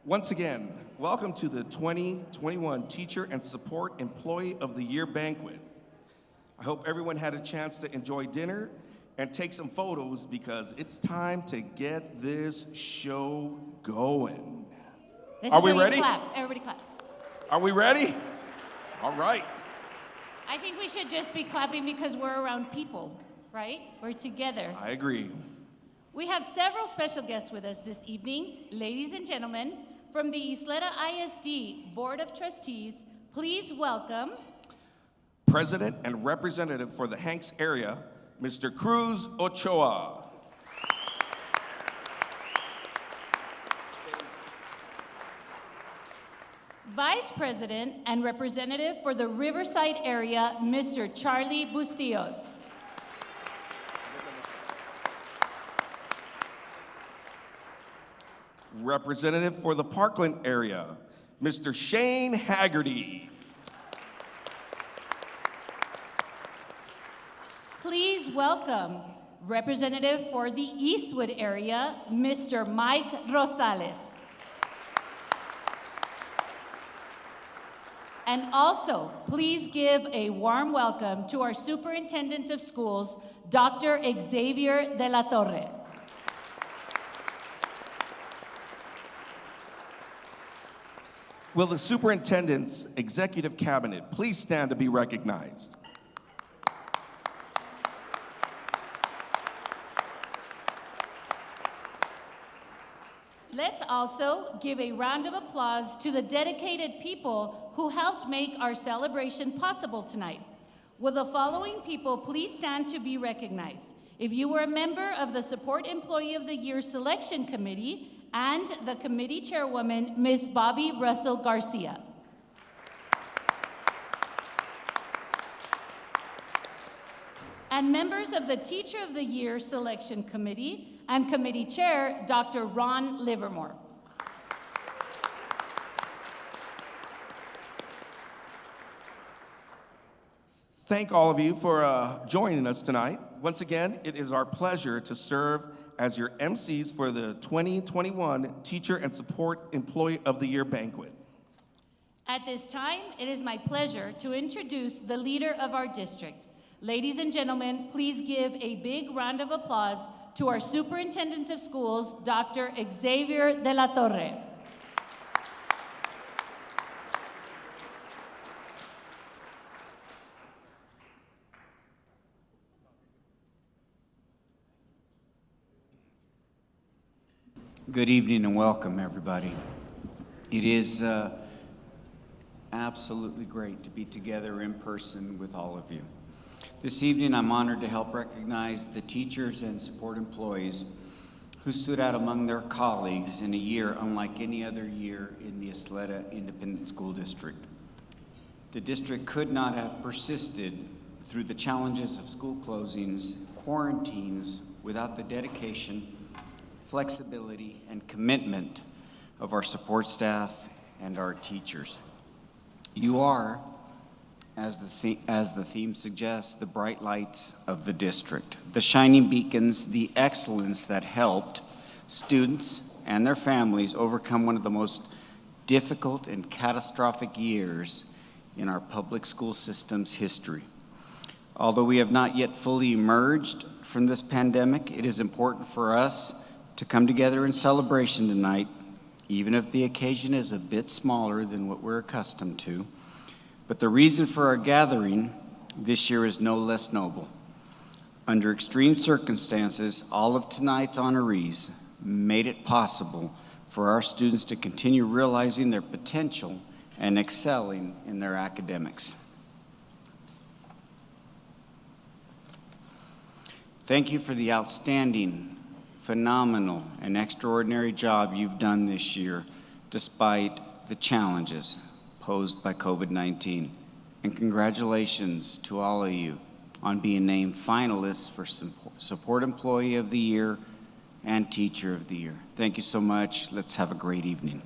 Once again, welcome to the 2021 Teacher and Support Employee of the Year banquet. I hope everyone had a chance to enjoy dinner and take some photos because it's time to get this show going. Are we ready? Clap. Everybody clap. Are we ready? All right. I think we should just be clapping because we're around people, right? We're together. I agree. We have several special guests with us this evening. Ladies and gentlemen, from the Isleta ISD Board of Trustees, please welcome President and Representative for the Hanks area, Mr. Cruz Ochoa. Vice President and Representative for the Riverside area, Mr. Charlie Bustillos. Representative for the Parkland area, Mr. Shane Haggerty. Please welcome Representative for the Eastwood area, Mr. Mike Rosales. And also, please give a warm welcome to our Superintendent of Schools, Dr. Xavier de la Torre. Will the Superintendent's Executive Cabinet please stand to be recognized? Let's also give a round of applause to the dedicated people who helped make our celebration possible tonight. Will the following people please stand to be recognized? If you were a member of the Support Employee of the Year Selection Committee and the committee chairwoman, Ms. Bobby Russell Garcia. And members of the Teacher of the Year Selection Committee and Committee Chair, Dr. Ron Livermore. Thank all of you for joining us tonight. Once again, it is our pleasure to serve as your MCs for the 2021 Teacher and Support Employee of the Year banquet. At this time, it is my pleasure to introduce the leader of our district. Ladies and gentlemen, please give a big round of applause to our Superintendent of Schools, Dr. Xavier de la Torre. Good evening and welcome, everybody. It is absolutely great to be together in person with all of you. This evening, I'm honored to help recognize the teachers and support employees who stood out among their colleagues in a year unlike any other year in the Isleta Independent School District. The district could not have persisted through the challenges of school closings, quarantines, without the dedication, flexibility, and commitment of our support staff and our teachers. You are, as the theme suggests, the bright lights of the district, the shining beacons, the excellence that helped students and their families overcome one of the most difficult and catastrophic years in our public school system's history. Although we have not yet fully emerged from this pandemic, it is important for us to come together in celebration tonight, even if the occasion is a bit smaller than what we're accustomed to. But the reason for our gathering this year is no less noble. Under extreme circumstances, all of tonight's honorees made it possible for our students to continue realizing their potential and excelling in their academics. Thank you for the outstanding, phenomenal, and extraordinary job you've done this year, despite the challenges posed by COVID-19. And congratulations to all of you on being named finalists for Support Employee of the Year and Teacher of the Year. Thank you so much. Let's have a great evening.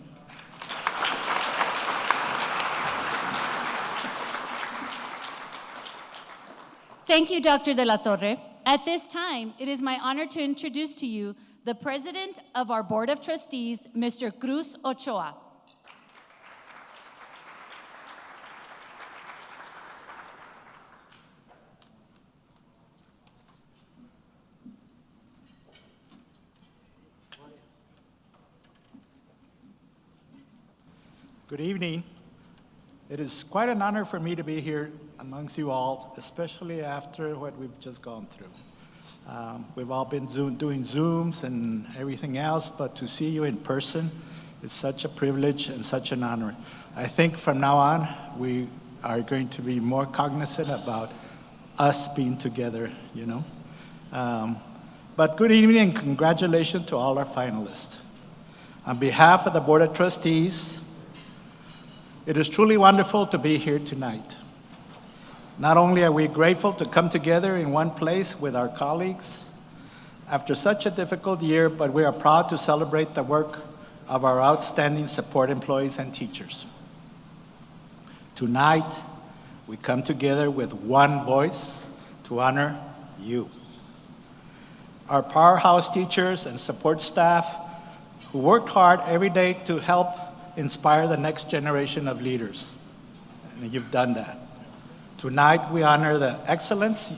Thank you, Dr. de la Torre. At this time, it is my honor to introduce to you the President of our Board of Trustees, Mr. Cruz Ochoa. Good evening. It is quite an honor for me to be here amongst you all, especially after what we've just gone through. We've all been doing Zooms and everything else, but to see you in person is such a privilege and such an honor. I think from now on, we are going to be more cognizant about us being together, you know. But good evening and congratulations to all our finalists. On behalf of the Board of Trustees, it is truly wonderful to be here tonight. Not only are we grateful to come together in one place with our colleagues after such a difficult year, but we are proud to celebrate the work of our outstanding support employees and teachers. Tonight, we come together with one voice to honor you. Our powerhouse teachers and support staff who worked hard every day to help inspire the next generation of leaders, and you've done that. Tonight, we honor the excellence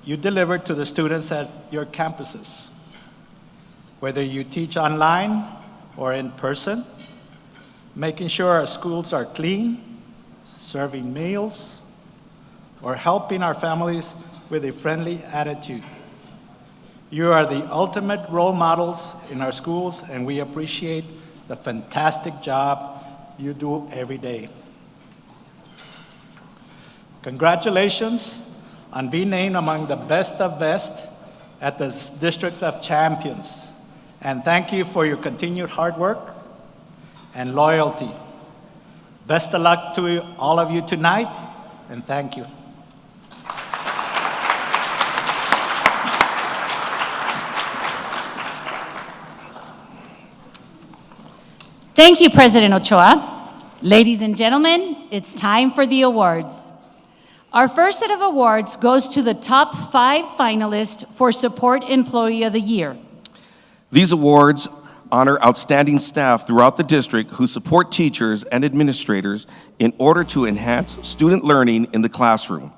you deliver to the students at your campuses. Whether you teach online or in person, making sure our schools are clean, serving meals, or helping our families with a friendly attitude. You are the ultimate role models in our schools, and we appreciate the fantastic job you do every day. Congratulations on being named among the best of best at the District of Champions. And thank you for your continued hard work and loyalty. Best of luck to all of you tonight, and thank you. Thank you, President Ochoa. Ladies and gentlemen, it's time for the awards. Our first set of awards goes to the top 5 finalists for Support Employee of the Year. These awards honor outstanding staff throughout the district who support teachers and administrators in order to enhance student learning in the classroom.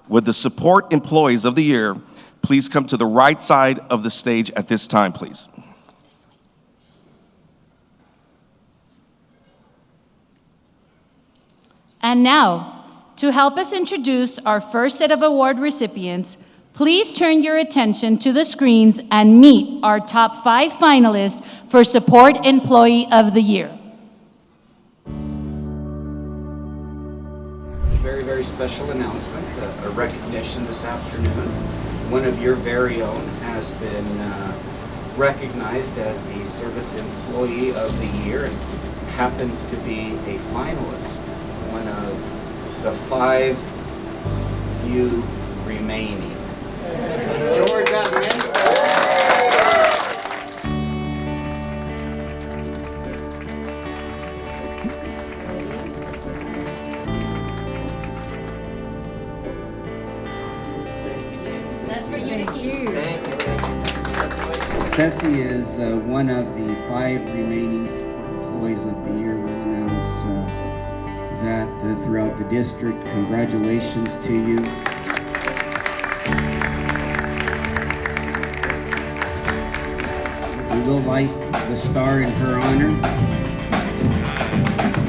Would the Support Employees of the Year please come to the right side of the stage at this time, please? And now, to help us introduce our first set of award recipients, please turn your attention to the screens and meet our top 5 finalists for Support Employee of the Year. Very, very special announcement, a recognition this afternoon. One of your very own has been recognized as the Service Employee of the Year and happens to be a finalist, one of the 5 few remaining. George, that man. That's for you to keep. Ceci is one of the 5 remaining Support Employees of the Year. We'll announce that throughout the district. Congratulations to you. We will light the star in her honor.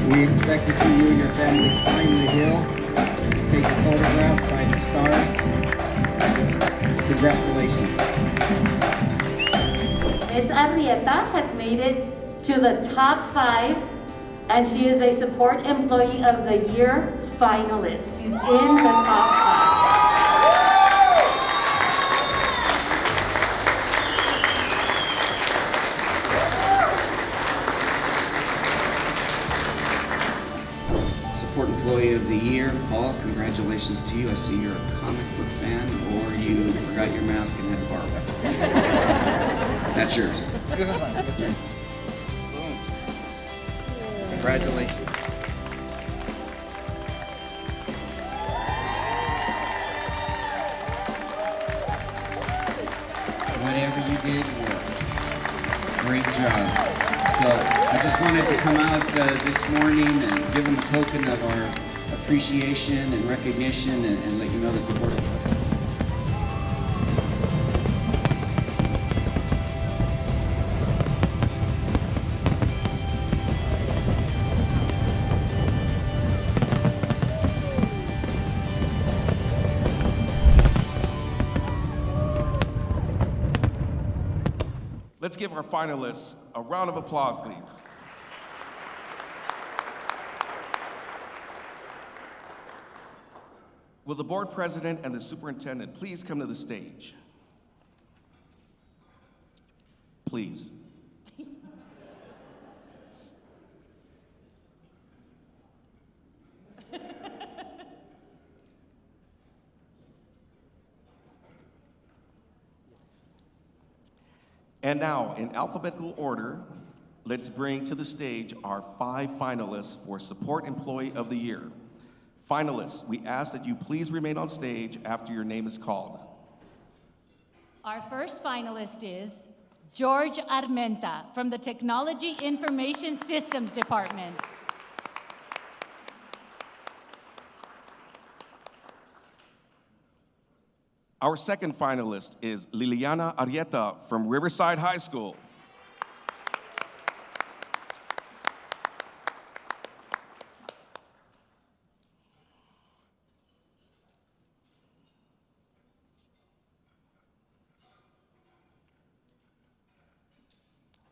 We expect to see you and your family climb the hill, take a photograph by the star. Congratulations. Ms. Arrieta has made it to the top 5, and she is a Support Employee of the Year finalist. She's in the top 5. Support Employee of the Year, Paul, congratulations to you. I see you're a comic book fan, or you forgot your mask and had a bar back. That's yours. Boom. Congratulations. Whatever you did, job. So I just wanted to come out this morning and give them a token of our appreciation and recognition and let you know that the Board of Trustees. Let's give our finalists a round of applause, please. Will the board president and the superintendent please come to the stage? Please. And now, in alphabetical order, let's bring to the stage our 5 finalists for Support Employee of the Year. Finalists, we ask that you please remain on stage after your name is called. Our first finalist is George Armenta from the Technology Information Systems Department. Our second finalist is Liliana Arrieta from Riverside High School.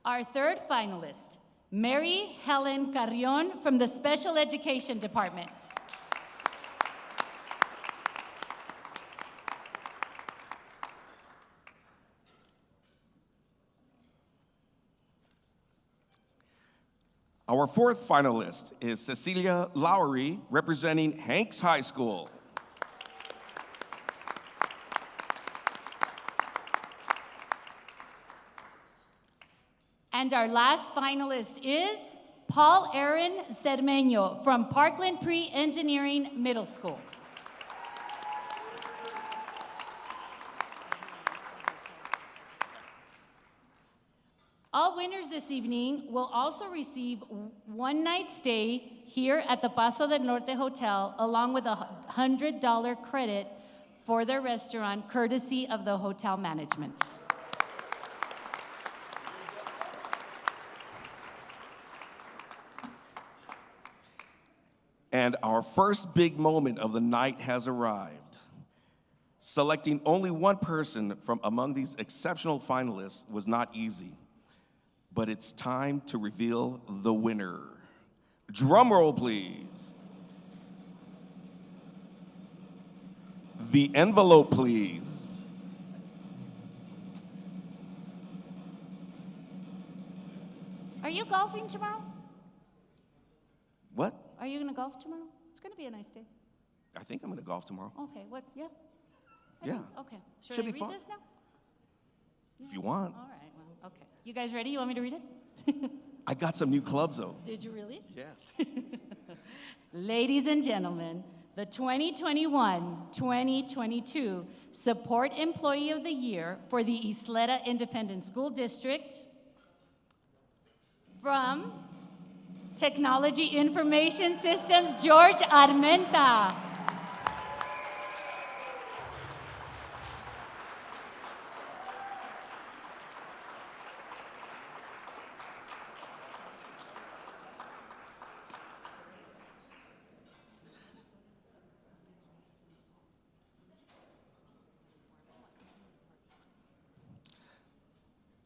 Our third finalist, Mary Helen Carrion from the Special Education Department. Our fourth finalist is Cecilia Lowry, representing Hanks High School. And our last finalist is Paul Aaron Cermeño from Parkland Pre-Engineering Middle School. All winners this evening will also receive one night stay here at the Paso del Norte Hotel, along with a $100 credit for their restaurant, courtesy of the hotel management. And our first big moment of the night has arrived. Selecting only one person from among these exceptional finalists was not easy, but it's time to reveal the winner. Drum roll, please. The envelope, please. Are you golfing tomorrow? What? Are you gonna golf tomorrow? It's gonna be a nice day. I think I'm gonna golf tomorrow. Okay, what, yeah? Yeah. Okay, should Should I be read fun. this now? If you want. All right, well, okay. You guys ready? You want me to read it? I got some new clubs though. Did you really? Yes. Ladies and gentlemen, the 2021-2022 Support Employee of the Year for the Isleta Independent School District from Technology Information Systems, George Armenta.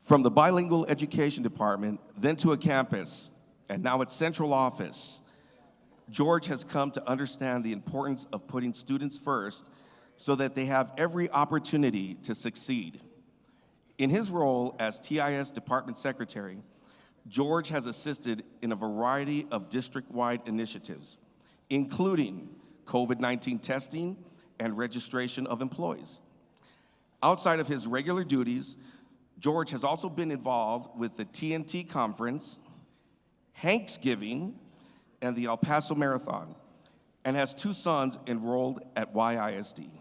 From the Bilingual Education Department, then to a campus, and now its central office, George has come to understand the importance of putting students first so that they have every opportunity to succeed. In his role as TIS Department Secretary, George has assisted in a variety of district-wide initiatives, including COVID-19 testing and registration of employees. Outside of his regular duties, George has also been involved with the TNT Conference, Hanksgiving, and the El Paso Marathon, and has 2 sons enrolled at YISD.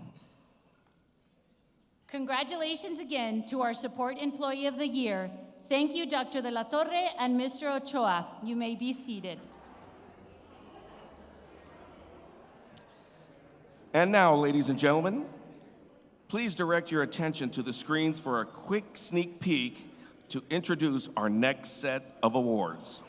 Congratulations again to our Support Employee of the Year. Thank you, Dr. De La Torre and Mr. Ochoa. You may be seated. And now, ladies and gentlemen, please direct your attention to the screens for a quick sneak peek to introduce our next set of awards.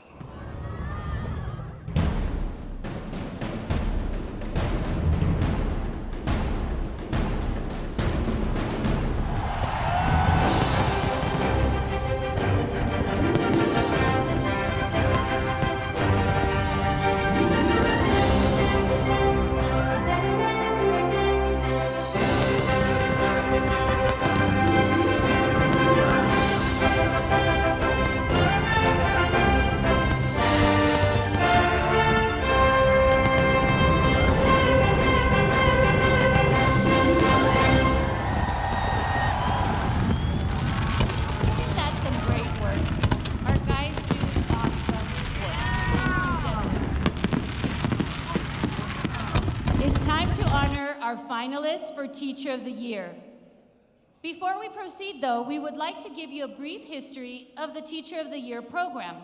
That's some great work. Our guys do awesome work. Thank you, gentlemen. It's time to honor our finalists for Teacher of the Year. Before we proceed, though, we would like to give you a brief history of the Teacher of the Year program.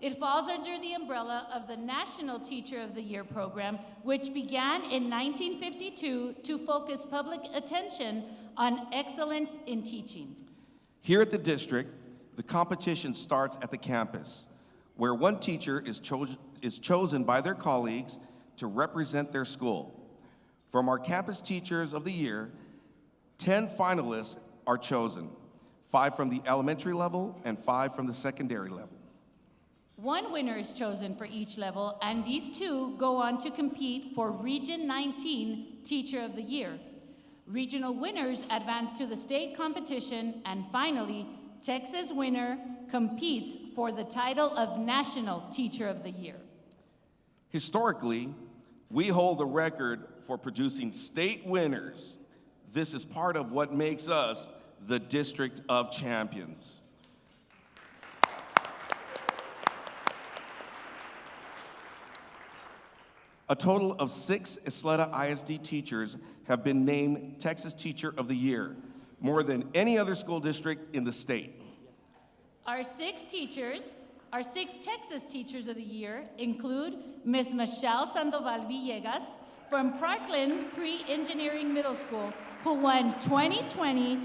It falls under the umbrella of the National Teacher of the Year program, which began in 1952 to focus public attention on excellence in teaching. Here at the district, the competition starts at the campus, where one teacher is chosen by their colleagues to represent their school. From our campus teachers of the year, 10 finalists are chosen, 5 from the elementary level and 5 from the secondary level. One winner is chosen for each level, and these two go on to compete for Region 19 Teacher of the Year. Regional winners advance to the state competition, and finally, Texas winner competes for the title of National Teacher of the Year. Historically, we hold the record for producing state winners. This is part of what makes us the District of Champions. A total of 6 Isleta ISD teachers have been named Texas Teacher of the Year, more than any other school district in the state. Our 6 Texas Teachers of the Year include Ms. Michelle Sandoval Villegas from Parkland Pre-Engineering Middle School, who won 2020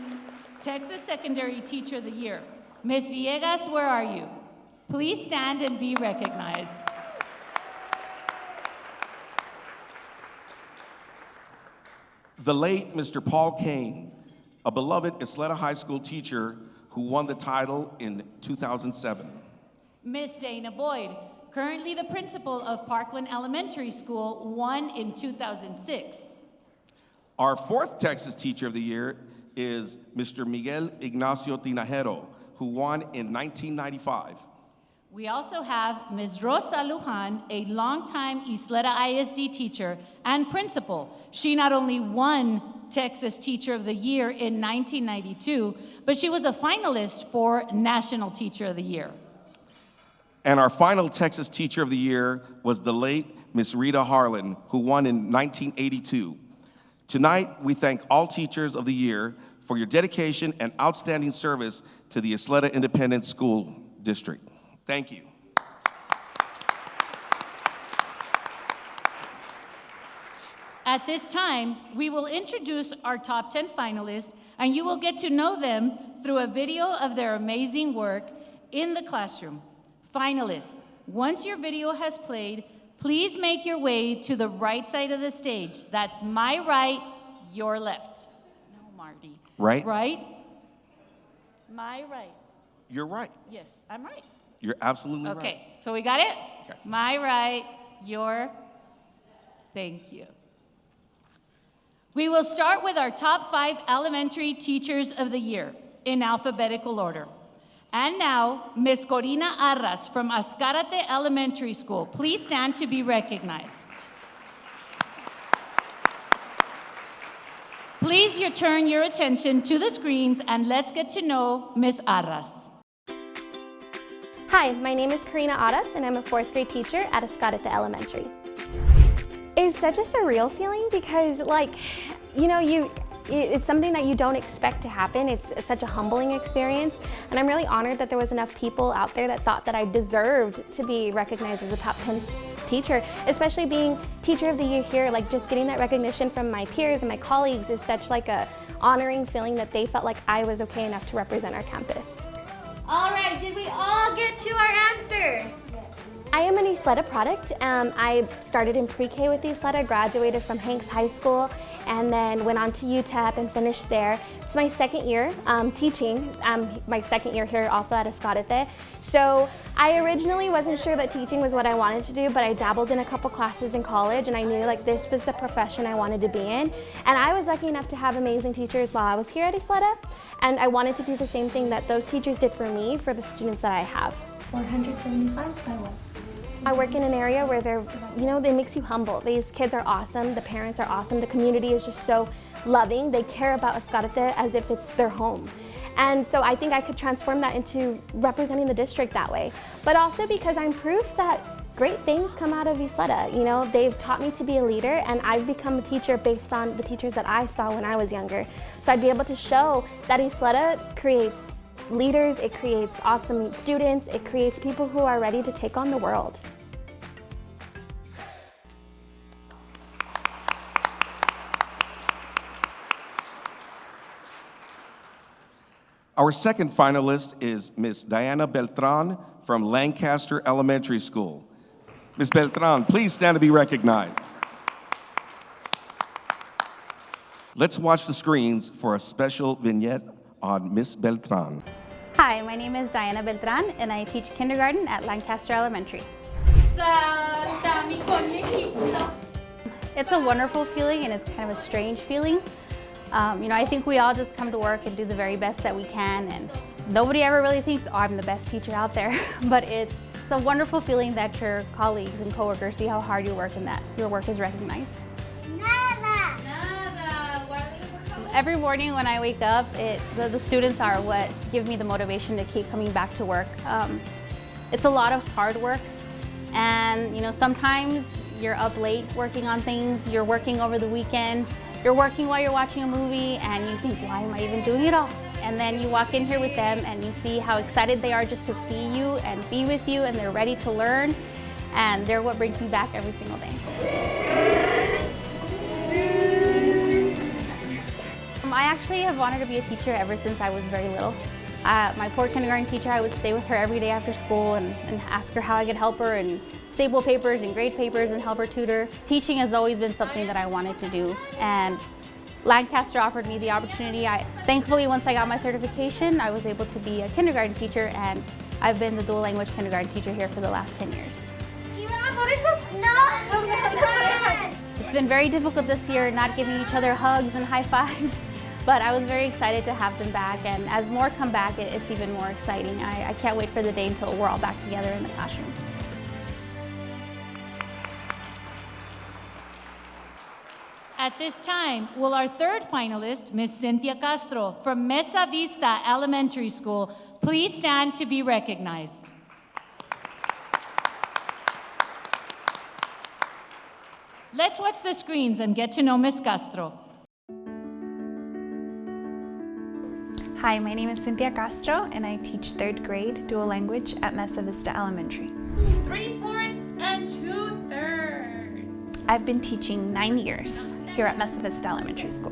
Texas Secondary Teacher of the Year. Ms. Villegas, where are you? Please stand and be recognized. The late Mr. Paul Kane, a beloved Isleta High School teacher who won the title in 2007. Ms. Dana Boyd, currently the principal of Parkland Elementary School, won in 2006. Our 4th Texas Teacher of the Year is Mr. Miguel Ignacio Tinajero, who won in 1995. We also have Ms. Rosa Lujan, a longtime Isleta ISD teacher and principal. She not only won Texas Teacher of the Year in 1992, but she was a finalist for National Teacher of the Year. And our final Texas Teacher of the Year was the late Miss Rita Harlan, who won in 1982. Tonight, we thank all teachers of the year for your dedication and outstanding service to the Isleta Independent School District. Thank you. At this time, we will introduce our top 10 finalists, and you will get to know them through a video of their amazing work in the classroom. Finalists, once your video has played, please make your way to the right side of the stage. That's my right, your left. No, Marty. Right? Right? My right. You're right. Yes, I'm right. You're absolutely right. Okay, so we got it? Okay. My right, your, thank you. We will start with our top 5 elementary teachers of the year in alphabetical order. And now, Ms. Corina Arras from Azcárate Elementary School. Please stand to be recognized. Please turn your attention to the screens and let's get to know Ms. Arras. Hi, my name is Karina Aras, and I'm a 4th grade teacher at Azcárate Elementary. It's such a surreal feeling because, It's something that you don't expect to happen. It's such a humbling experience, and I'm really honored that there was enough people out there that thought that I deserved to be recognized as a top 10 teacher, especially being Teacher of the Year here. Like, just getting that recognition from my peers and my colleagues is such like a honoring feeling that they felt like I was okay enough to represent our campus. All right, did we all get to our answer? I am an Isleta product. I started in pre-K with Isleta, graduated from Hanks High School, and then went on to UTEP and finished there. It's my second year teaching, my second year here also at Escalete. So I originally wasn't sure that teaching was what I wanted to do, but I dabbled in a couple classes in college, and I knew like this was the profession I wanted to be in. And I was lucky enough to have amazing teachers while I was here at Isleta, and I wanted to do the same thing that those teachers did for me for the students that I have. 475 by what? I work in an area where they makes you humble. These kids are awesome, the parents are awesome, the community is just so loving. They care about Escalete as if it's their home. And so I think I could transform that into representing the district that way. But also because I'm proof that great things come out of Isleta. You know, they've taught me to be a leader, and I've become a teacher based on the teachers that I saw when I was younger. So I'd be able to show that Isleta creates leaders, it creates awesome students, it creates people who are ready to take on the world. Our second finalist is Miss Diana Beltran from Lancaster Elementary School. Ms. Beltran, please stand to be recognized. Let's watch the screens for a special vignette on Miss Beltran. Hi, my name is Diana Beltran, and I teach kindergarten at Lancaster Elementary. It's a wonderful feeling, and it's kind of a strange feeling. I think we all just come to work and do the very best that we can, and nobody ever really thinks, oh, I'm the best teacher out there. But it's a wonderful feeling that your colleagues and coworkers see how hard you work and that your work is recognized. Every morning when I wake up, the students are what give me the motivation to keep coming back to work. It's a lot of hard work, and sometimes you're up late working on things, you're working over the weekend, you're working while you're watching a movie, and you think, why am I even doing it all? And then you walk in here with them and you see how excited they are just to see you and be with you, and they're ready to learn, and they're what brings me back every single day. I actually have wanted to be a teacher ever since I was very little. My poor kindergarten teacher, I would stay with her every day after school and ask her how I could help her and staple papers and grade papers and help her tutor. Teaching has always been something that I wanted to do, and Lancaster offered me the opportunity. Thankfully, once I got my certification, I was able to be a kindergarten teacher, and I've been the dual language kindergarten teacher here for the last 10 years. It's been very difficult this year not giving each other hugs and high fives, but I was very excited to have them back, and as more come back, it's even more exciting. I can't wait for the day until we're all back together in the classroom. At this time, will our third finalist, Miss Cynthia Castro from Mesa Vista Elementary School, please stand to be recognized. Let's watch the screens and get to know Miss Castro. Hi, my name is Cynthia Castro, and I teach 3rd grade dual language at Mesa Vista Elementary. 3/4 and 2/3. I've been teaching 9 years here at Mesa Vista Elementary School.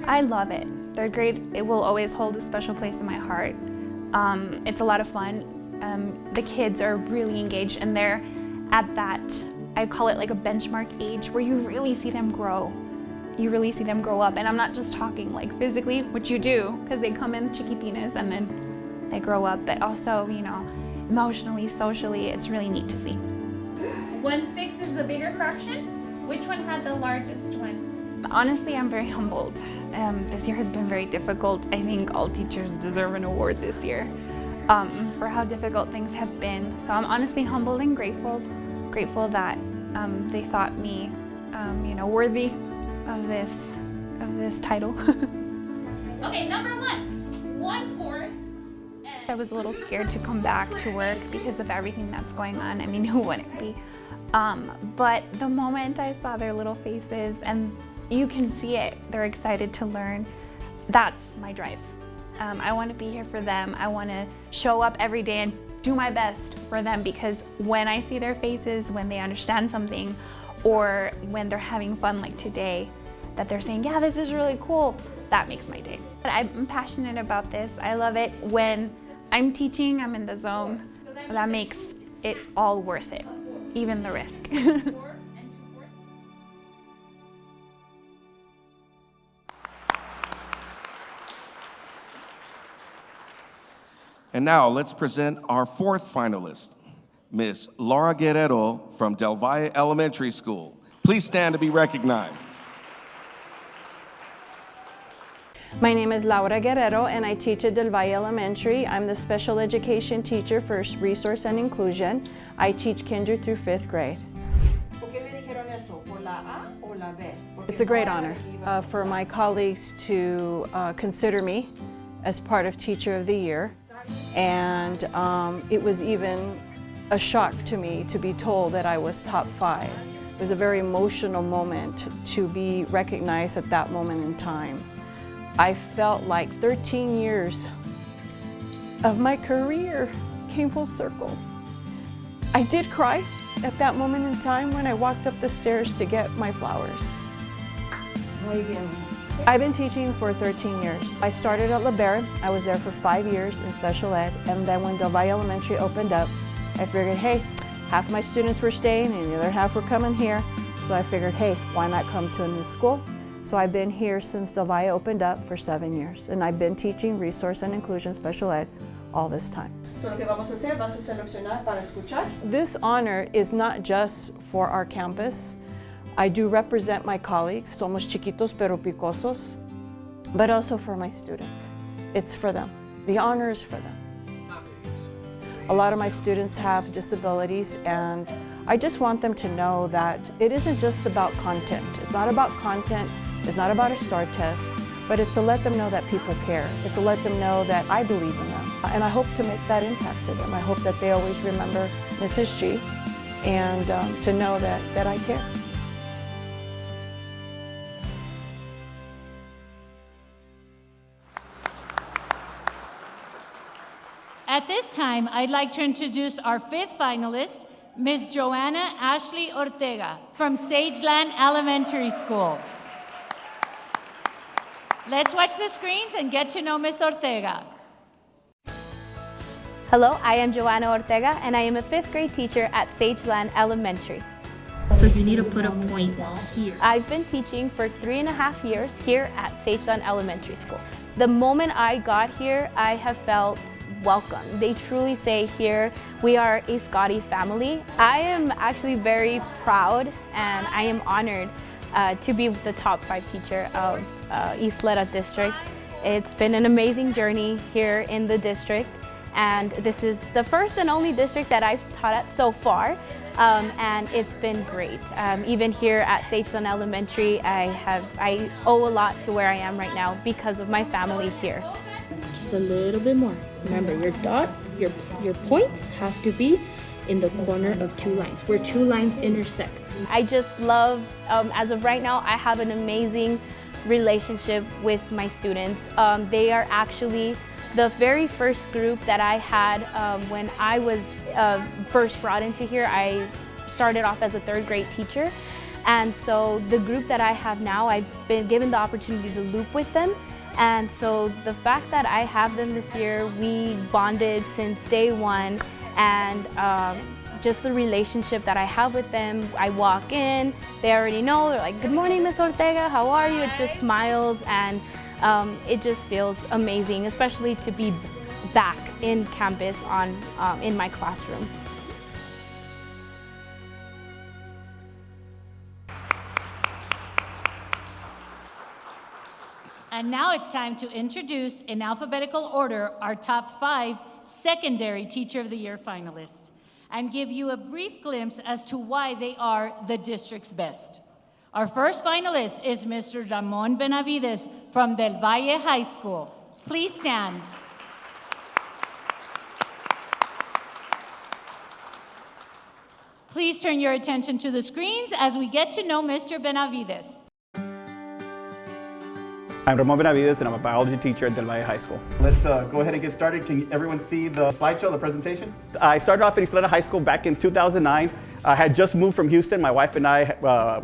I love it. 3rd grade, it will always hold a special place in my heart. It's a lot of fun. The kids are really engaged, and they're at that, I call it like a benchmark age where you really see them grow. You really see them grow up, and I'm not just talking like physically, which you do, because they come in chiquitines and then they grow up, but also, emotionally, socially, it's really neat to see. 1/6 is the bigger fraction. Which one had the largest one? Honestly, I'm very humbled. This year has been very difficult. I think all teachers deserve an award this year for how difficult things have been. So I'm honestly humbled and grateful that they thought me, worthy of this title. Okay, number 1, 1/4. I was a little scared to come back to work because of everything that's going on. I mean, who wouldn't be? But the moment I saw their little faces and You can see it. They're excited to learn. That's my drive. I want to be here for them. I want to show up every day and do my best for them, because when I see their faces, when they understand something, or when they're having fun like today, that they're saying, yeah, this is really cool, that makes my day. I'm passionate about this. I love it. When I'm teaching, I'm in the zone. That makes it all worth it, even the risk. And now let's present our fourth finalist, Miss Laura Guerrero from Del Valle Elementary School. Please stand to be recognized. My name is Laura Guerrero and I teach at Del Valle Elementary. I'm the special education teacher for resource and inclusion. I teach kinder through 5th grade. It's a great honor for my colleagues to consider me as part of Teacher of the Year. And it was even a shock to me to be told that I was top 5. It was a very emotional moment to be recognized at that moment in time. I felt like 13 years of my career came full circle. I did cry at that moment in time when I walked up the stairs to get my flowers. I've been teaching for 13 years. I started at La Barre. I was there for 5 years in special ed, and then when Del Valle Elementary opened up, I figured, hey, half my students were staying and the other half were coming here. So I figured, hey, why not come to a new school? So I've been here since Del Valle opened up for 7 years, and I've been teaching resource and inclusion special ed all this time. This honor is not just for our campus. I do represent my colleagues, somos chiquitos pero picosos, but also for my students. It's for them. The honor is for them. A lot of my students have disabilities, and I just want them to know that it isn't just about content. It's not about content, it's not about a STAR test, but it's to let them know that people care. It's to let them know that I believe in them. And I hope to make that impact to them. I hope that they always remember Mrs. G and to know that I care. At this time, I'd like to introduce our 5th finalist, Ms. Joanna Ashley Ortega from Sageland Elementary School. Let's watch the screens and get to know Ms. Ortega. Hello, I am Joanna Ortega, and I am a 5th grade teacher at Sageland Elementary. So you need to put a point here. I've been teaching for 3.5 years here at Sageland Elementary School. The moment I got here, I have felt welcome. They truly say here, we are a Scotty family. I am actually very proud and I am honored to be the top 5 teacher of East Leda District. It's been an amazing journey here in the district, and this is the first and only district that I've taught at so far, and it's been great. Even here at Sageland Elementary, I owe a lot to where I am right now because of my family here. Just a little bit more. Remember, your dots, your points have to be in the corner of 2 lines, where 2 lines intersect. I just love, as of right now, I have an amazing relationship with my students. They are actually the very first group that I had when I was first brought into here. I started off as a 3rd grade teacher, and so the group that I have now, I've been given the opportunity to loop with them. And so the fact that I have them this year, we bonded since day one, and just the relationship that I have with them. I walk in, they already know, they're like, good morning, Miss Ortega, how are you? It just smiles, and it just feels amazing, especially to be back in campus in my classroom. And now it's time to introduce, in alphabetical order, our top 5 secondary Teacher of the Year finalists, and give you a brief glimpse as to why they are the district's best. Our first finalist is Mr. Ramon Benavides from Del Valle High School. Please stand. Please turn your attention to the screens as we get to know Mr. Benavides. I'm Ramon Benavides, and I'm a biology teacher at Del Valle High School. Let's go ahead and get started. Can everyone see the slideshow, the presentation? I started off at Isleta High School back in 2009. I had just moved from Houston. My wife and I,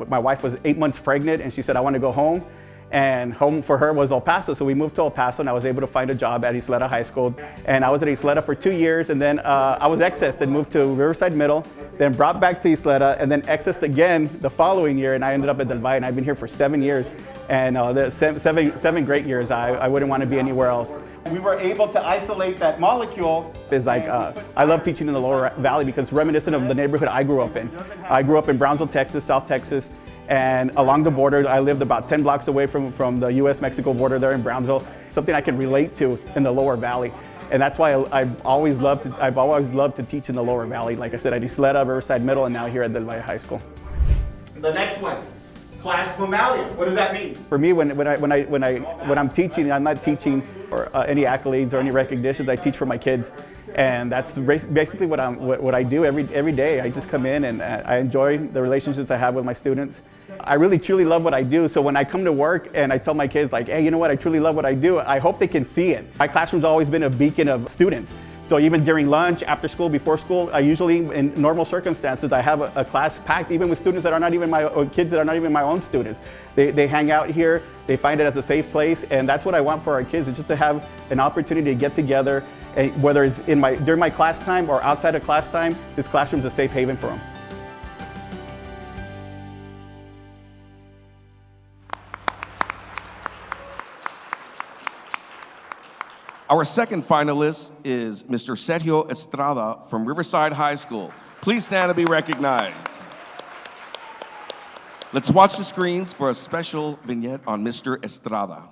my wife was 8 months pregnant, and she said, I want to go home. And home for her was El Paso, so we moved to El Paso, and I was able to find a job at Isleta High School. And I was at Isleta for 2 years, and then I was accessed and moved to Riverside Middle, then brought back to Isleta, and then accessed again the following year, and I ended up at Del Valle, and I've been here for 7 years. And seven great years. I wouldn't want to be anywhere else. We were able to isolate that molecule. It's like, I love teaching in the Lower Valley because it's reminiscent of the neighborhood I grew up in. I grew up in Brownsville, Texas, South Texas, and along the border, I lived about 10 blocks away from the US-Mexico border there in Brownsville, something I can relate to in the Lower Valley. And that's why I've always loved to teach in the Lower Valley. Like I said, at Isleta, Riverside Middle, and now here at Del Valle High School. The next one. Class Mammalia. What does that mean? For me, when I'm teaching, I'm not teaching for any accolades or any recognitions. I teach for my kids, and that's basically what I do every day. I just come in and I enjoy the relationships I have with my students. I really truly love what I do. So when I come to work and I tell my kids like, hey, you know what? I truly love what I do. I hope they can see it. My classroom's always been a beacon of students. So even during lunch, after school, before school, I usually, in normal circumstances, I have a class packed even with students that are not even kids that are not even my own students. They hang out here, they find it as a safe place, and that's what I want for our kids, is just to have an opportunity to get together, and whether it's during my class time or outside of class time, this classroom's a safe haven for them. Our second finalist is Mr. Sergio Estrada from Riverside High School. Please stand to be recognized. Let's watch the screens for a special vignette on Mr. Estrada.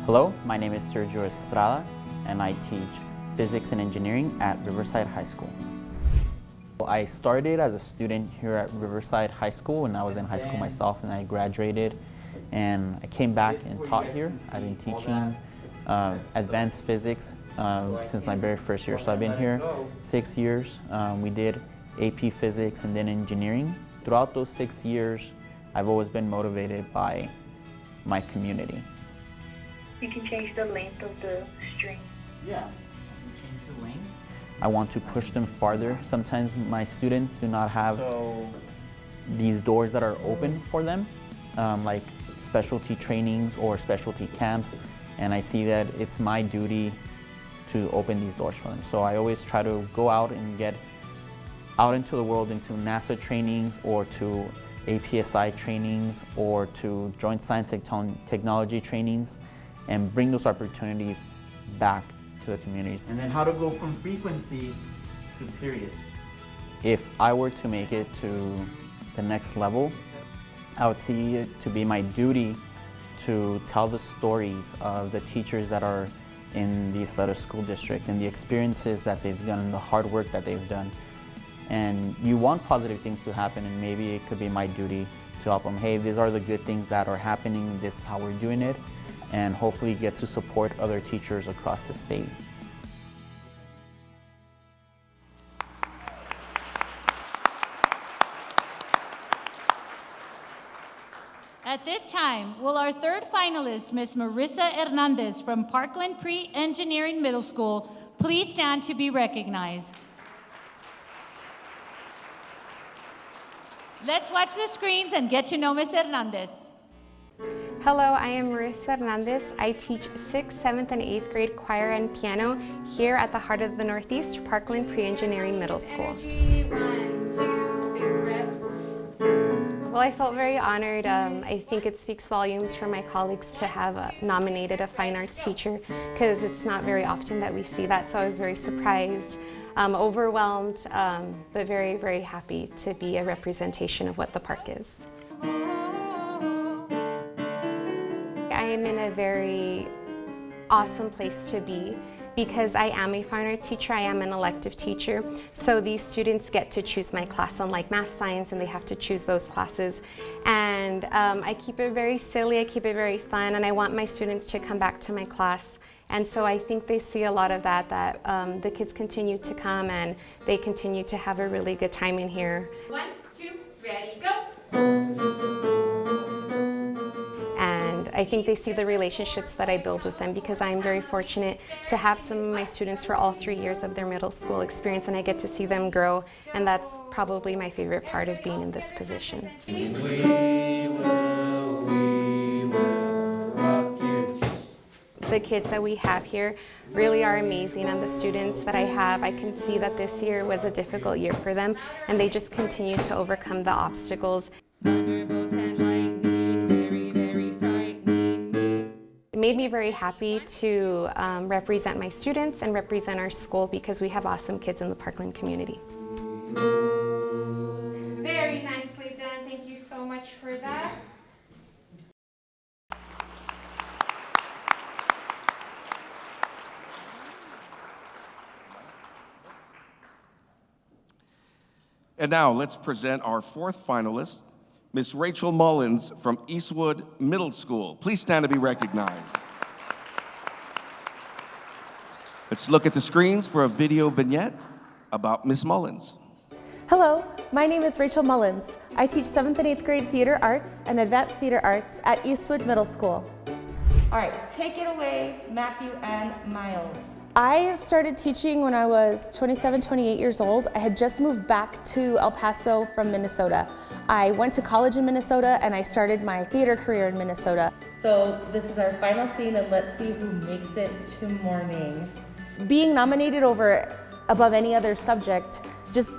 Hello, my name is Sergio Estrada, and I teach physics and engineering at Riverside High School. I started as a student here at Riverside High School when I was in high school myself, and I graduated, and I came back and taught here. I've been teaching advanced physics since my very first year. So I've been here 6 years. We did AP physics and then engineering. Throughout those 6 years, I've always been motivated by my community. You can change the length of the string. Yeah, I can change the length. I want to push them farther. Sometimes my students do not have these doors that are open for them, like specialty trainings or specialty camps. And I see that it's my duty to open these doors for them. So I always try to go out and get out into the world, into NASA trainings or to APSI trainings or to Joint Science Technology trainings, and bring those opportunities back to the community. And then how to go from frequency to period. If I were to make it to the next level, I would see it to be my duty to tell the stories of the teachers that are in the Isleta School District and the experiences that they've done and the hard work that they've done. And you want positive things to happen, and maybe it could be my duty to help them. Hey, these are the good things that are happening, this is how we're doing it, and hopefully get to support other teachers across the state. At this time, will our third finalist, Ms. Marissa Hernandez from Parkland Pre-Engineering Middle School, please stand to be recognized. Let's watch the screens and get to know Ms. Hernandez. Hello, I am Marissa Hernandez. I teach 6th, 7th, and 8th grade choir and piano here at the Heart of the Northeast, Parkland Pre-Engineering Middle School. Energy, 1, 2, big breath. Well, I felt very honored. I think it speaks volumes for my colleagues to have nominated a fine arts teacher, because it's not very often that we see that, so I was very surprised, overwhelmed, but very, very happy to be a representation of what the park is. I am in a very awesome place to be, because I am a fine arts teacher, I am an elective teacher, so these students get to choose my class, unlike math, science, and they have to choose those classes. And I keep it very silly, I keep it very fun, and I want my students to come back to my class. And so I think they see a lot of that the kids continue to come and they continue to have a really good time in here. 1, 2, ready, go! And I think they see the relationships that I build with them, because I'm very fortunate to have some of my students for all 3 years of their middle school experience, and I get to see them grow, and that's probably my favorite part of being in this position. The kids that we have here really are amazing, and the students that I have, I can see that this year was a difficult year for them, and they just continue to overcome the obstacles. It made me very happy to represent my students and represent our school, because we have awesome kids in the Parkland community. Very nicely done. Thank you so much for that. And now let's present our fourth finalist, Miss Rachel Mullins from Eastwood Middle School. Please stand to be recognized. Let's look at the screens for a video vignette about Miss Mullins. Hello, my name is Rachel Mullins. I teach 7th and 8th grade theater arts and advanced theater arts at Eastwood Middle School. All right, take it away, Matthew and Miles. I started teaching when I was 27, 28 years old. I had just moved back to El Paso from Minnesota. I went to college in Minnesota, and I started my theater career in Minnesota. So this is our final scene, and let's see who makes it to morning. Being nominated above any other subject just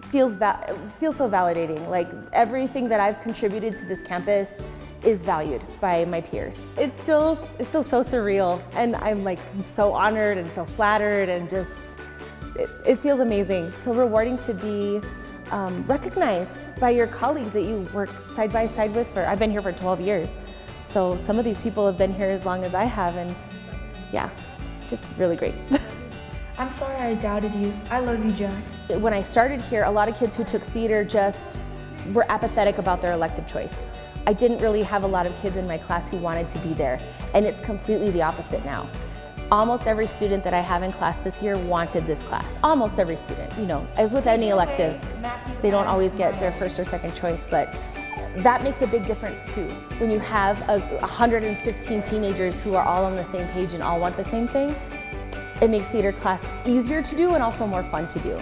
feels so validating. Like, everything that I've contributed to this campus is valued by my peers. It's still so surreal, and I'm so honored and so flattered, and just it feels amazing. So rewarding to be recognized by your colleagues that you work side by side with. I've been here for 12 years, so some of these people have been here as long as I have, and yeah, it's just really great. I'm sorry I doubted you. I love you, Jack. When I started here, a lot of kids who took theater just were apathetic about their elective choice. I didn't really have a lot of kids in my class who wanted to be there, and it's completely the opposite now. Almost every student that I have in class this year wanted this class. Almost every student, you know, as with any elective, they don't always get their first or second choice, but that makes a big difference too. When you have 115 teenagers who are all on the same page and all want the same thing, it makes theater class easier to do and also more fun to do.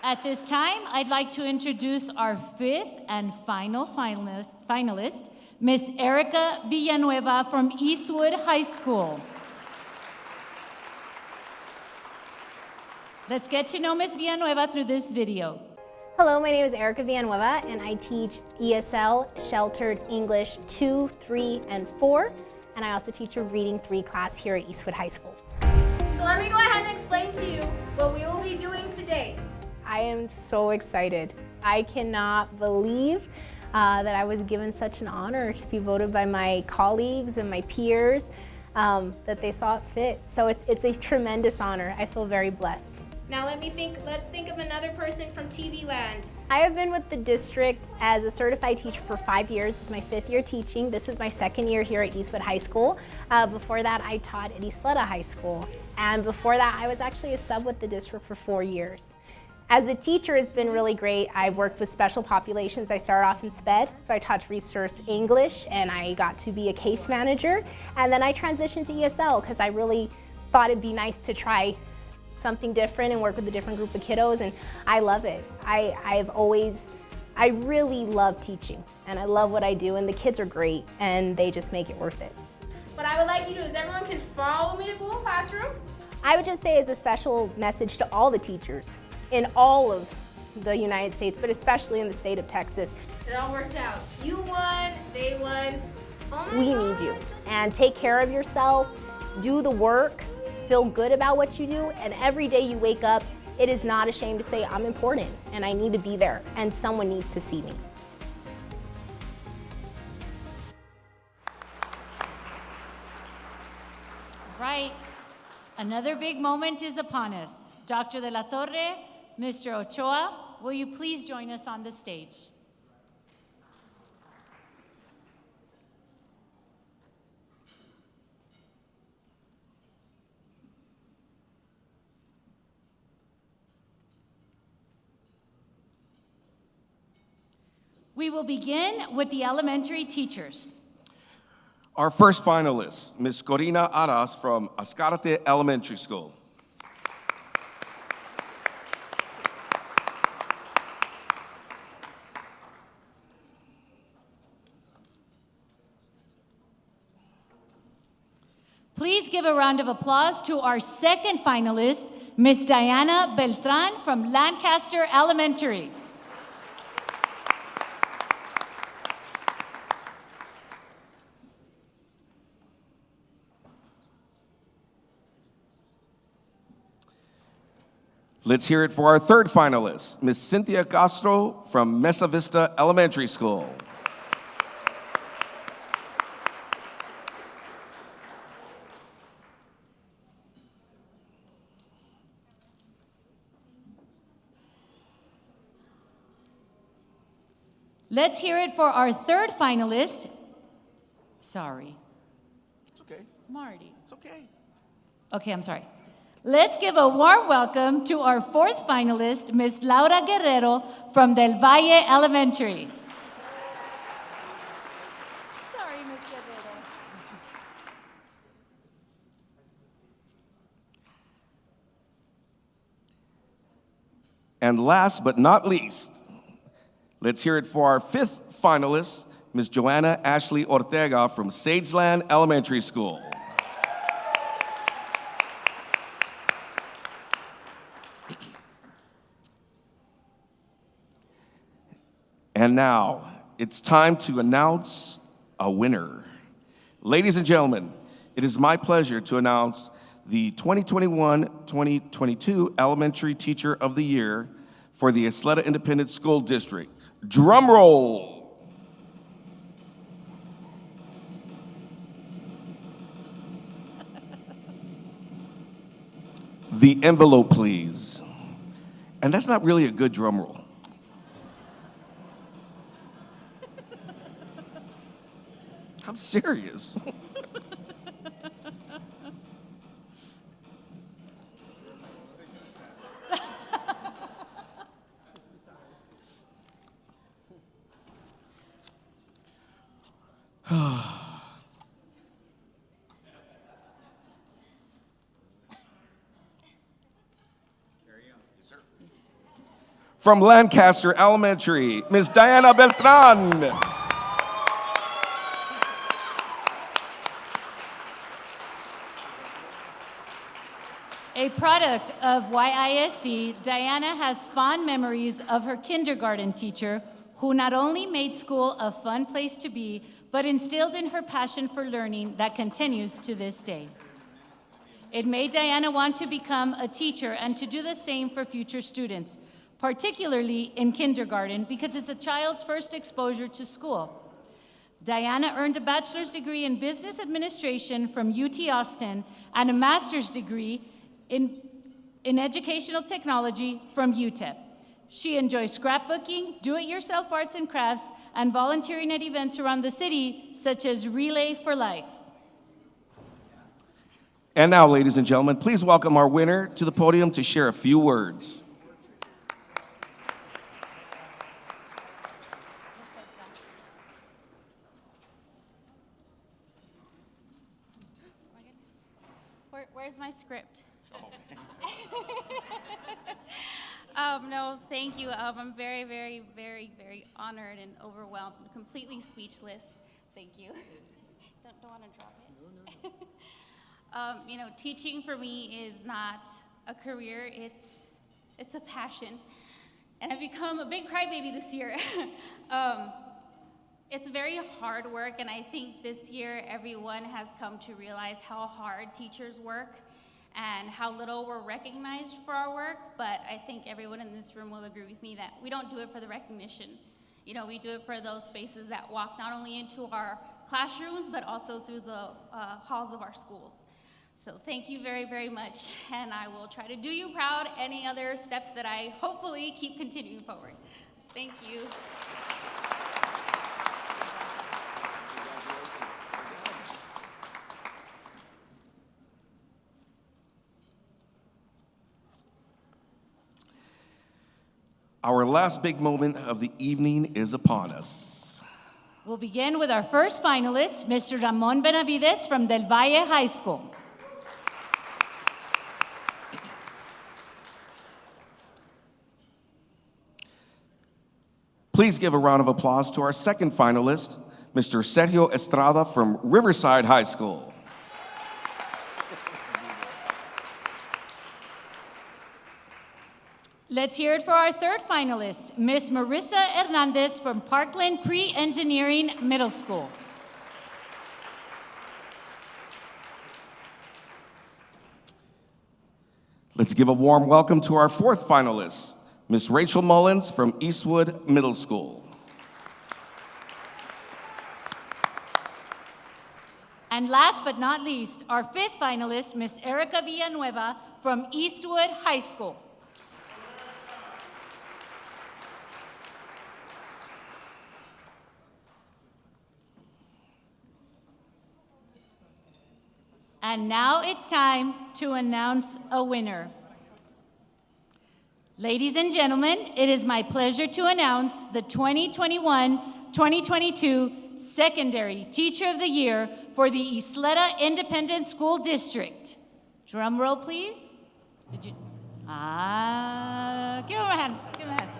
At this time, I'd like to introduce our fifth and final finalist, Miss Erika Villanueva from Eastwood High School. Let's get to know Miss Villanueva through this video. Hello, my name is Erika Villanueva, and I teach ESL Sheltered English 2, 3, and 4, and I also teach a Reading 3 class here at Eastwood High School. So let me go ahead and explain to you what we will be doing today. I am so excited. I cannot believe that I was given such an honor to be voted by my colleagues and my peers, that they saw it fit. So it's a tremendous honor. I feel very blessed. Now let's think of another person from TV land. I have been with the district as a certified teacher for 5 years. This is my 5th year teaching. This is my 2nd year here at Eastwood High School. Before that, I taught at Isleta High School. And before that, I was actually a sub with the district for 4 years. As a teacher, it's been really great. I've worked with special populations. I started off in SPED, so I taught resource English, and I got to be a case manager. And then I transitioned to ESL because I really thought it'd be nice to try something different and work with a different group of kiddos, and I love it. I really love teaching, and I love what I do, and the kids are great, and they just make it worth it. What I would like you to do is everyone can follow me to Google Classroom. I would just say as a special message to all the teachers in all of the United States, but especially in the state of Texas. It all worked out. You won, they won. Oh my We God. need you. And take care of yourself, do the work, feel good about what you do, and every day you wake up, it is not a shame to say, I'm important and I need to be there and someone needs to see me. Right. Another big moment is upon us. Dr. De La Torre, Mr. Ochoa, will you please join us on the stage? We will begin with the elementary teachers. Our first finalist, Ms. Corina Aras from Ascarate Elementary School. Please give a round of applause to our second finalist, Ms. Diana Beltran from Lancaster Elementary. Let's hear it for our third finalist, Ms. Cynthia Castro from Mesa Vista Elementary School. Let's hear it for our third finalist. Sorry. It's okay. Marty. It's okay. Okay, I'm sorry. Let's give a warm welcome to our fourth finalist, Ms. Laura Guerrero from Del Valle Elementary. Sorry, Ms. Guerrero. And last but not least, let's hear it for our fifth finalist, Ms. Joanna Ashley Ortega from Sageland Elementary School. And now, it's time to announce a winner. Ladies and gentlemen, it is my pleasure to announce the 2021-2022 Elementary Teacher of the Year for the Ysleta Independent School District. Drum roll. The envelope, please. And that's not really a good drum roll. I'm serious. From Lancaster Elementary, Ms. Diana Beltran. A product of YISD, Diana has fond memories of her kindergarten teacher, who not only made school a fun place to be, but instilled in her passion for learning that continues to this day. It made Diana want to become a teacher and to do the same for future students, particularly in kindergarten, because it's a child's first exposure to school. Diana earned a bachelor's degree in business administration from UT Austin and a master's degree in educational technology from UTEP. She enjoys scrapbooking, do-it-yourself arts and crafts, and volunteering at events around the city, such as Relay for Life. And now, ladies and gentlemen, please welcome our winner to the podium to share a few words. Where's my script? No, thank you. I'm very, very, very, very honored and overwhelmed and completely speechless. Thank you. Don't want to drop it. You know, teaching for me is not a career, it's a passion. And I've become a big crybaby this year. It's very hard work, and I think this year everyone has come to realize how hard teachers work and how little we're recognized for our work, but I think everyone in this room will agree with me that we don't do it for the recognition. You know, we do it for those spaces that walk not only into our classrooms, but also through the halls of our schools. So thank you very, very much, and I will try to do you proud any other steps that I hopefully keep continuing forward. Thank you. Our last big moment of the evening is upon us. We'll begin with our first finalist, Mr. Ramon Benavides from Del Valle High School. Please give a round of applause to our second finalist, Mr. Sergio Estrada from Riverside High School. Let's hear it for our third finalist, Miss Marissa Hernandez from Parkland Pre-Engineering Middle School. Let's give a warm welcome to our fourth finalist, Miss Rachel Mullins from Eastwood Middle School. And last but not least, our fifth finalist, Miss Erika Villanueva from Eastwood High School. And now it's time to announce a winner. Ladies and gentlemen, it is my pleasure to announce the 2021-2022 Secondary Teacher of the Year for the Isleta Independent School District. Drum roll, please. Did you? Give him a hand. Give him a hand.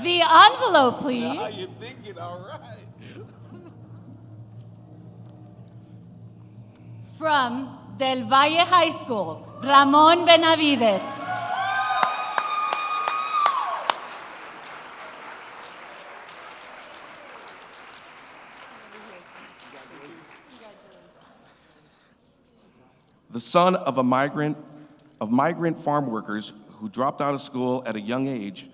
The envelope, please. Now you're thinking, all right. From Del Valle High School, Ramon Benavides. The son of migrant farm workers who dropped out of school at a young age,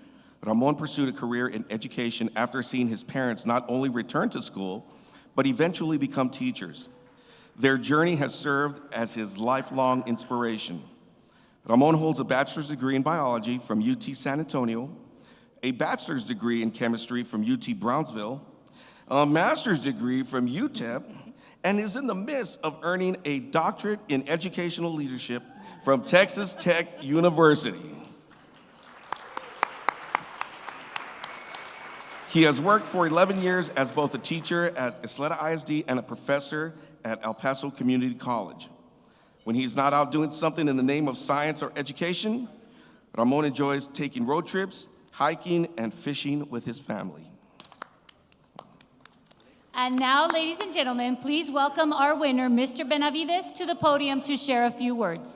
Ramon pursued a career in education after seeing his parents not only return to school, but eventually become teachers. Their journey has served as his lifelong inspiration. Ramon holds a bachelor's degree in biology from UT San Antonio, a bachelor's degree in chemistry from UT Brownsville, a master's degree from UTEP, and is in the midst of earning a doctorate in educational leadership from Texas Tech University. He has worked for 11 years as both a teacher at Isleta ISD and a professor at El Paso Community College. When he's not out doing something in the name of science or education, Ramon enjoys taking road trips, hiking, and fishing with his family. And now, ladies and gentlemen, please welcome our winner, Mr. Benavides, to the podium to share a few words.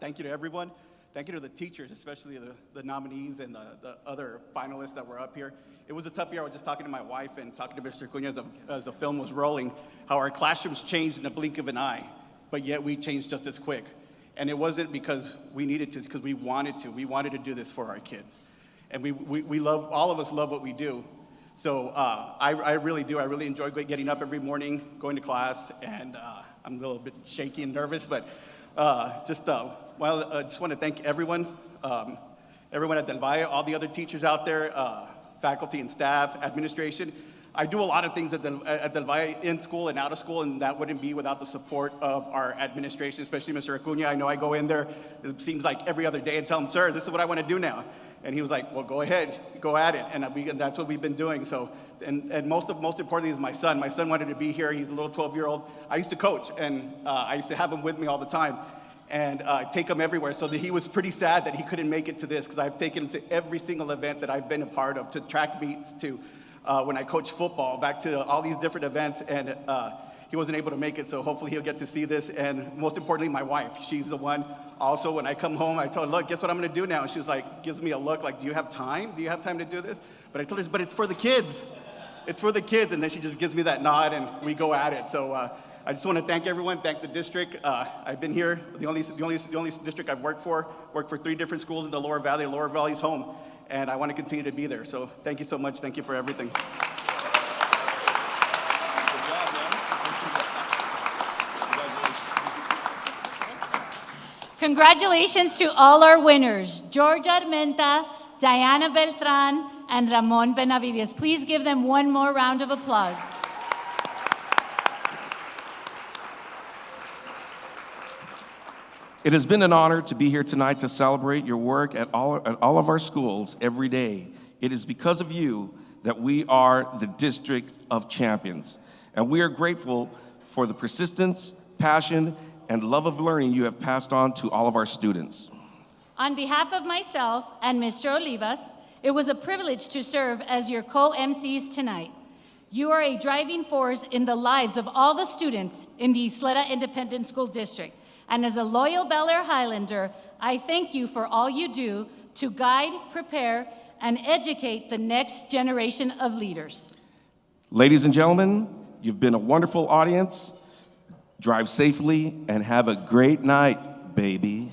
Thank you to everyone. Thank you to the teachers, especially the nominees and the other finalists that were up here. It was a tough year. I was just talking to my wife and talking to Mr. Cunha as the film was rolling, how our classrooms changed in a blink of an eye, but yet we changed just as quick. And it wasn't because we needed to, it's because we wanted to. We wanted to do this for our kids. And we love, all of us love what we do. So I really do. I really enjoy getting up every morning, going to class, and I'm a little bit shaky and nervous, but I just want to thank everyone, everyone at Del Valle, all the other teachers out there, faculty and staff, administration. I do a lot of things at Del Valle in school and out of school, and that wouldn't be without the support of our administration, especially Mr. Acuna. I know I go in there, it seems like every other day, and tell him, sir, this is what I want to do now. And he was like, well, go ahead, go at it. And that's what we've been doing. So, and most importantly is my son. My son wanted to be here. He's a little 12-year-old. I used to coach, and I used to have him with me all the time and take him everywhere. So that he was pretty sad that he couldn't make it to this, because I've taken him to every single event that I've been a part of, to track meets, to when I coach football, back to all these different events, and he wasn't able to make it, so hopefully he'll get to see this. And most importantly, my wife, she's the one. Also, when I come home, I told her, look, guess what I'm gonna do now? And she's like, gives me a look like, do you have time? Do you have time to do this? But I told her, but it's for the kids. It's for the kids. And then she just gives me that nod, and we go at it. So I just want to thank everyone, thank the district. I've been here, the only district I've worked for 3 different schools in the Lower Valley. Lower Valley's home, and I want to continue to be there. So thank you so much. Thank you for everything. Congratulations to all our winners, George Armenta, Diana Beltran, and Ramon Benavides. Please give them one more round of applause. It has been an honor to be here tonight to celebrate your work at all of our schools every day. It is because of you that we are the District of Champions, and we are grateful for the persistence, passion, and love of learning you have passed on to all of our students. On behalf of myself and Mr. Olivas, it was a privilege to serve as your co-MCs tonight. You are a driving force in the lives of all the students in the Isleta Independent School District. And as a loyal Bel Air Highlander, I thank you for all you do to guide, prepare, and educate the next generation of leaders. Ladies and gentlemen, you've been a wonderful audience. Drive safely and have a great night, baby.